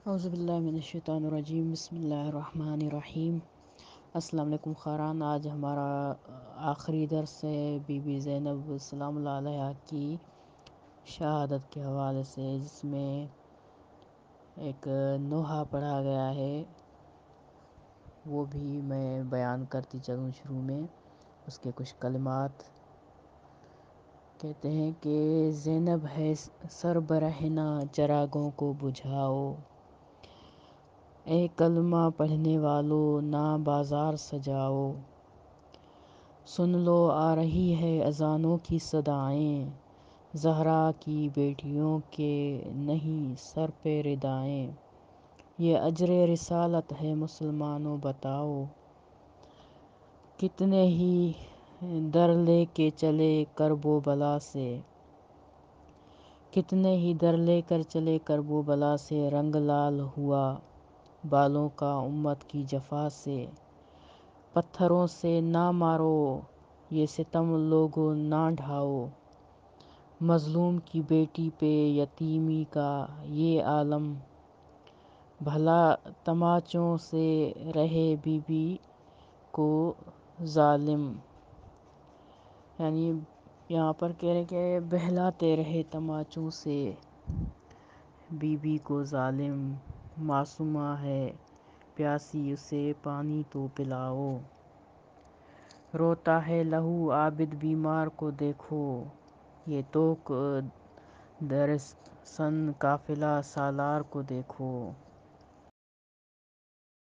اعوذ باللہ من الشیطان الرجیم، بسم اللہ الرحمن الرحیم۔ السلام علیکم خاران، آج ہمارا آخری درس ہے بی بی زینب سلام اللہ علیہا کی شہادت کے حوالے سے، جس میں ایک نوحہ پڑھا گیا ہے، وہ بھی میں بیان کرتی چلوں۔ شروع میں اس کے کچھ کلمات کہتے ہیں کہ زینب ہے سر برہنہ چراغوں کو بجھاؤ، اے کلمہ پڑھنے والو نا بازار سجاؤ، سن لو آ رہی ہے اذانوں کی صدائیں، زہرا کی بیٹیوں کے نہیں سر پہ ردائیں، یہ اجر رسالت ہے مسلمانوں بتاؤ، کتنے ہی در لے کے چلے کرب و بلا سے، کتنے ہی در لے کر چلے کرب و بلا سے، رنگ لال ہوا بالوں کا امت کی جفا سے، پتھروں سے نہ مارو یہ ستم لوگو نہ ڈھاؤ، مظلوم کی بیٹی پہ یتیمی کا یہ عالم، بھلا تماچوں سے رہے بی بی کو ظالم۔ یعنی یہاں پر کہہ رہے کہ بہلاتے رہے تماچوں سے بی بی کو ظالم، معصومہ ہے پیاسی اسے پانی تو پلاؤ، روتا ہے لہو عابد بیمار کو دیکھو، یہ توک در سن قافلہ سالار کو دیکھو،